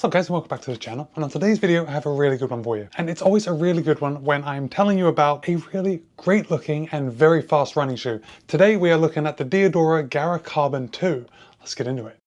So guys, welcome back to the channel, and on today's video I have a really good one for you. And it's always a really good one when I'm telling you about a really great looking and very fast running shoe. Today we are looking at the DIADORA Gara Carbon 2. Let's get into it.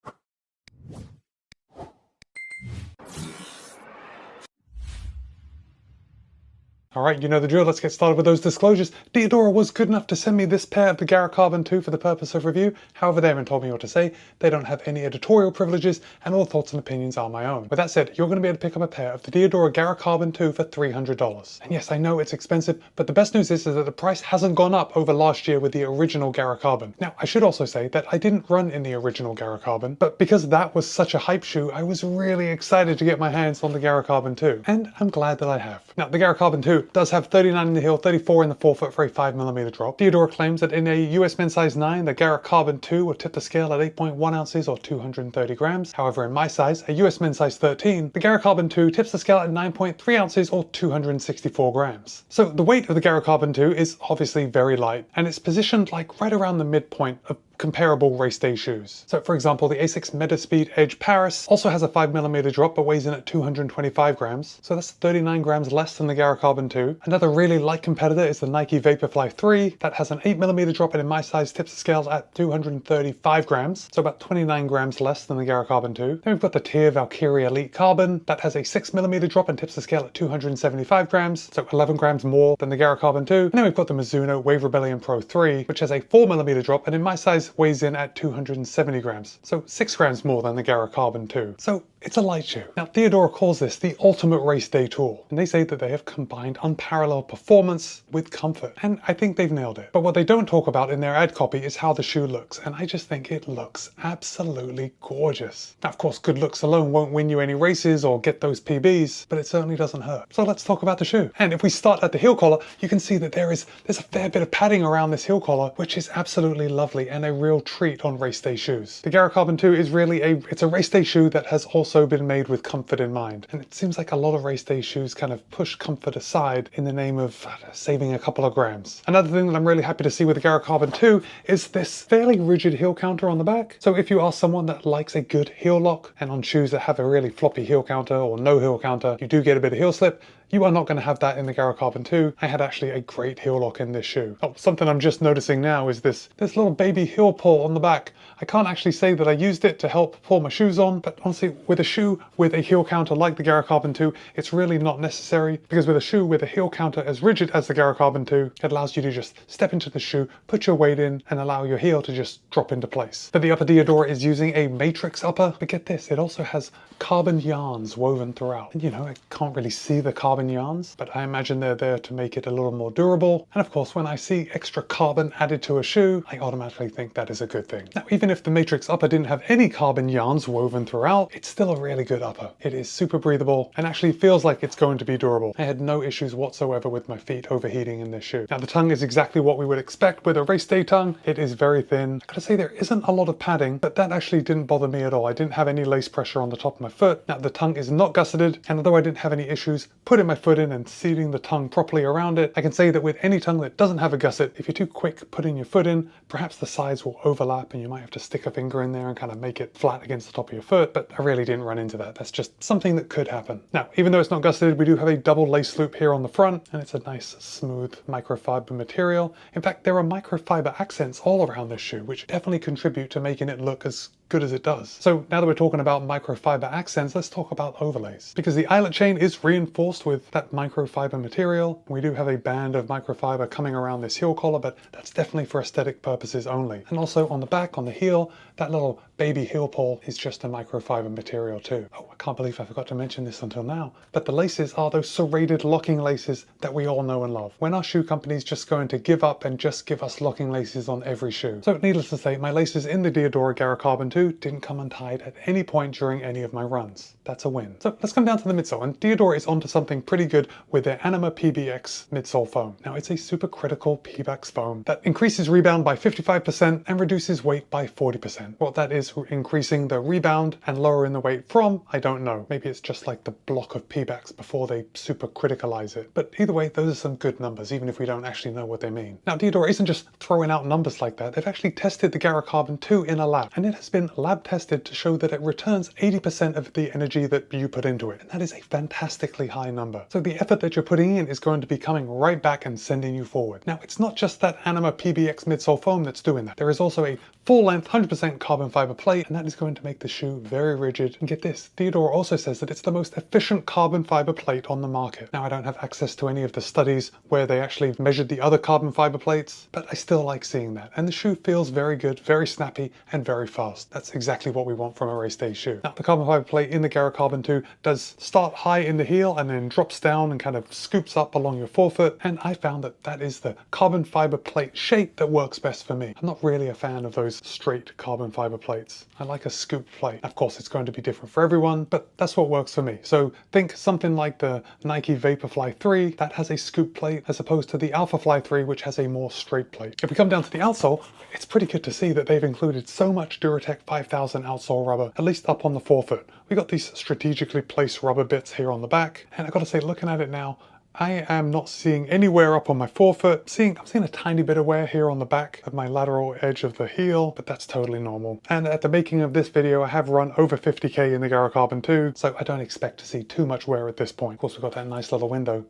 Alright, you know the drill, let's get started with those disclosures. DIADORA was good enough to send me this pair of the Gara Carbon 2 for the purpose of review. However, they haven't told me what to say. They don't have any editorial privileges, and all thoughts and opinions are my own. With that said, you're going to be able to pick up a pair of the DIADORA Gara Carbon 2 for $300. And yes, I know it's expensive, but the best news is that the price hasn't gone up over last year with the original Gara Carbon. Now, I should also say that I didn't run in the original Gara Carbon, but because that was such a hype shoe, I was really excited to get my hands on the Gara Carbon 2, and I'm glad that I have. Now, the Gara Carbon 2 does have 39 in the heel, 34 in the forefoot for a 5mm drop. DIADORA claims that in a US men's size 9, the Gara Carbon 2 will tip the scale at 8.1 ounces or 230 grams. However, in my size, a US men's size 13, the Gara Carbon 2 tips the scale at 9.3 ounces or 264 grams. So the weight of the Gara Carbon 2 is obviously very light, and it's positioned like right around the midpoint of comparable race day shoes. So for example, the ASICS Metaspeed Edge Paris also has a 5mm drop but weighs in at 225 grams. So that's 39 grams less than the Gara Carbon 2. Another really light competitor is the Nike Vaporfly 3 that has an 8mm drop and in my size tips the scales at 235 grams. So about 29 grams less than the Gara Carbon 2. Then we've got the TYR Valkyrie Elite Carbon that has a 6mm drop and tips the scale at 275 grams. So 11 grams more than the Gara Carbon 2. And then we've got the Mizuno Wave Rebellion Pro 3 which has a 4mm drop and in my size weighs in at 270 grams, so 6 grams more than the Gara Carbon 2. So it's a light shoe. Now, DIADORA calls this the ultimate race day tool, and they say that they have combined unparalleled performance with comfort, and I think they've nailed it. But what they don't talk about in their ad copy is how the shoe looks, and I just think it looks absolutely gorgeous. Now, of course, good looks alone won't win you any races or get those PBs, but it certainly doesn't hurt. So let's talk about the shoe. And if we start at the heel collar, you can see that there's a fair bit of padding around this heel collar, which is absolutely lovely and a real treat on race day shoes. The Gara Carbon 2 is really it's a race day shoe that has also been made with comfort in mind. And it seems like a lot of race day shoes kind of push comfort aside in the name of saving a couple of grams. Another thing that I'm really happy to see with the Gara Carbon 2 is this fairly rigid heel counter on the back. So if you are someone that likes a good heel lock, and on shoes that have a really floppy heel counter or no heel counter, you do get a bit of heel slip, you are not going to have that in the Gara Carbon 2. I had actually a great heel lock in this shoe. Oh, something I'm just noticing now is this little baby heel pull on the back. I can't actually say that I used it to help pull my shoes on, but honestly, with a shoe with a heel counter like the Gara Carbon 2, it's really not necessary, because with a shoe with a heel counter as rigid as the Gara Carbon 2, it allows you to just step into the shoe, put your weight in, and allow your heel to just drop into place. But the upper DIADORA is using a matrix upper, but get this, it also has carbon yarns woven throughout. And you know, I can't really see the carbon yarns, but I imagine they're there to make it a little more durable. And of course, when I see extra carbon added to a shoe, I automatically think that is a good thing. Now, even if the matrix upper didn't have any carbon yarns woven throughout, it's still a really good upper. It is super breathable and actually feels like it's going to be durable. I had no issues whatsoever with my feet overheating in this shoe. Now, the tongue is exactly what we would expect with a race day tongue. It is very thin. I gotta say, there isn't a lot of padding, but that actually didn't bother me at all. I didn't have any lace pressure on the top of my foot. Now, the tongue is not gusseted, and although I didn't have any issues putting my foot in and seating the tongue properly around it, I can say that with any tongue that doesn't have a gusset, if you're too quick putting your foot in, perhaps the sides will overlap and you might have to stick a finger in there and kind of make it flat against the top of your foot, but I really didn't run into that. That's just something that could happen. Now, even though it's not gusseted, we do have a double lace loop here on the front, and it's a nice smooth microfiber material. In fact, there are microfiber accents all around this shoe, which definitely contribute to making it look as good as it does. So now that we're talking about microfiber accents, let's talk about overlays. Because the eyelet chain is reinforced with that microfiber material. We do have a band of microfiber coming around this heel collar, but that's definitely for aesthetic purposes only. And also on the back, on the heel, that little baby heel pull is just a microfiber material too. Oh, I can't believe I forgot to mention this until now, but the laces are those serrated locking laces that we all know and love. When are shoe companies just going to give up and just give us locking laces on every shoe? So needless to say, my laces in the DIADORA Gara Carbon 2 didn't come untied at any point during any of my runs. That's a win. So let's come down to the midsole, and DIADORA is onto something pretty good with their Anima PBX midsole foam. Now, it's a supercritical PBX foam that increases rebound by 55% and reduces weight by 40%. What that is increasing the rebound and lowering the weight from, I don't know. Maybe it's just like the block of PBX before they super criticalize it. But either way, those are some good numbers, even if we don't actually know what they mean. Now, DIADORA isn't just throwing out numbers like that. They've actually tested the Gara Carbon 2 in a lab, and it has been been lab tested to show that it returns 80% of the energy that you put into it. And that is a fantastically high number. So the effort that you're putting in is going to be coming right back and sending you forward. Now, it's not just that Anima PBX midsole foam that's doing that. There is also a full-length 100% carbon fiber plate, and that is going to make the shoe very rigid. And get this, DIADORA also says that it's the most efficient carbon fiber plate on the market. Now, I don't have access to any of the studies where they actually measured the other carbon fiber plates, but I still like seeing that. And the shoe feels very good, very snappy, and very fast. That's exactly what we want from a race day shoe. Now, the carbon fiber plate in the Gara Carbon 2 does start high in the heel and then drops down and kind of scoops up along your forefoot. And I found that that is the carbon fiber plate shape that works best for me. I'm not really a fan of those straight carbon fiber plates. I like a scoop plate. Of course, it's going to be different for everyone, but that's what works for me. So think something like the Nike Vaporfly 3 that has a scoop plate as opposed to the Alphafly 3, which has a more straight plate. If we come down to the outsole, it's pretty good to see that they've included so much Duratec 5000 outsole rubber, at least up on the forefoot. We got these strategically placed rubber bits here on the back, and I gotta say, looking at it now, I am not seeing any wear up on my forefoot. I'm seeing a tiny bit of wear here on the back of my lateral edge of the heel, but that's totally normal. And at the making of this video, I have run over 50k in the Gara Carbon 2, so I don't expect to see too much wear at this point. Of course, we've got that nice little window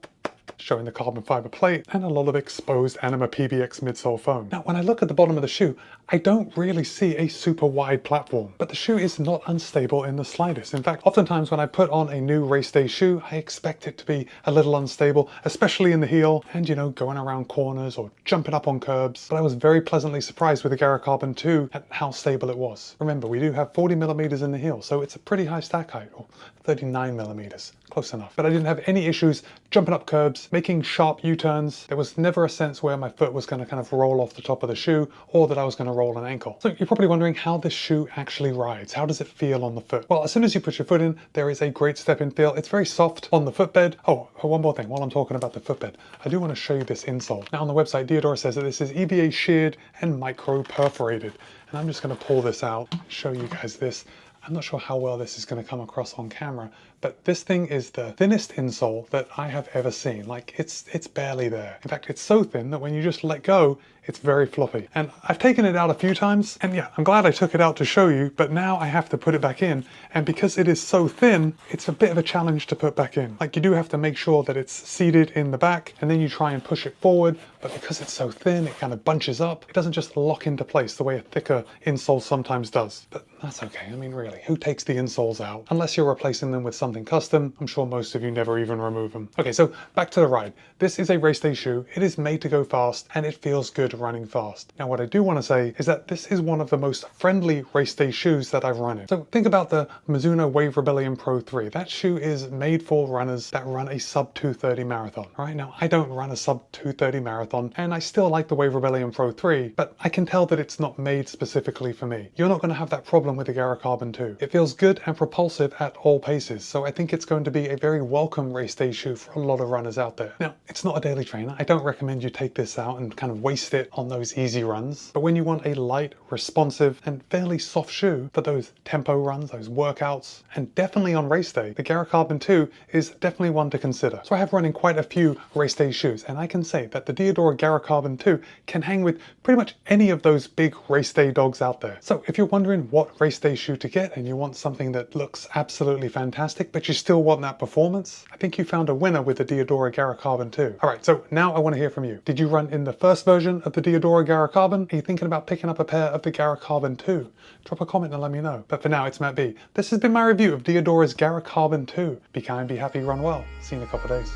showing the carbon fiber plate and a lot of exposed Anima PBX midsole foam. Now, when I look at the bottom of the shoe, I don't really see a super wide platform, but the shoe is not unstable in the slightest. In fact, oftentimes when I put on a new race day shoe, I expect it to be a little unstable, especially in the heel and, you know, going around corners or jumping up on curbs. But I was very pleasantly surprised with the Gara Carbon 2 at how stable it was. Remember, we do have 40 millimeters in the heel, so it's a pretty high stack height, or 39 millimeters, close enough. But I didn't have any issues jumping up curbs, making sharp U-turns. There was never a sense where my foot was going to kind of roll off the top of the shoe or that I was going to roll an ankle. So you're probably wondering how this shoe actually rides. How does it feel on the foot? Well, as soon as you put your foot in, there is a great step-in feel. It's very soft on the footbed. Oh, one more thing while I'm talking about the footbed. I do want to show you this insole. Now on the website, DIADORA says that this is EVA sheared and micro perforated. And I'm just going to pull this out, show you guys this. I'm not sure how well this is going to come across on camera, but this thing is the thinnest insole that I have ever seen. Like, it's barely there. In fact, it's so thin that when you just let go, it's very floppy. And I've taken it out a few times, and yeah, I'm glad I took it out to show you, but now I have to put it back in. And because it is so thin, it's a bit of a challenge to put back in. Like, you do have to make sure that it's seated in the back, and then you try and push it forward, but because it's so thin, it kind of bunches up. It doesn't just lock into place the way a thicker insole sometimes does. But that's okay. I mean, really, who takes the insoles out? Unless you're replacing them with something custom, I'm sure most of you never even remove them. Okay, so back to the ride. This is a race day shoe. It is made to go fast, and it feels good running fast. Now, what I do want to say is that this is one of the most friendly race day shoes that I've run in. So think about the Mizuno Wave Rebellion Pro 3. That shoe is made for runners that run a sub 230 marathon. Right now, I don't run a sub 230 marathon, and I still like the Wave Rebellion Pro 3, but I can tell that it's not made specifically for me. You're not going to have that problem with the Gara Carbon 2. It feels good and propulsive at all paces, so I think it's going to be a very welcome race day shoe for a lot of runners out there. Now, it's not a daily trainer. I don't recommend you take this out and kind of waste it on those easy runs, but when you want a light, responsive, and fairly soft shoe for those tempo runs, those workouts, and definitely on race day, the Gara Carbon 2 is definitely one to consider. So I have run in quite a few race day shoes, and I can say that the DIADORA Gara Carbon 2 can hang with pretty much any of those big race day dogs out there. So if you're wondering what race day shoe to get and you want something that looks absolutely fantastic, but you still want that performance, I think you found a winner with the DIADORA Gara Carbon 2. All right, so now I want to hear from you. Did you run in the first version of the DIADORA Gara Carbon? Are you thinking about picking up a pair of the Gara Carbon 2? Drop a comment and let me know. But for now, it's Matt B. This has been my review of DIADORA's Gara Carbon 2. Be kind, be happy, run well. See you in a couple of days.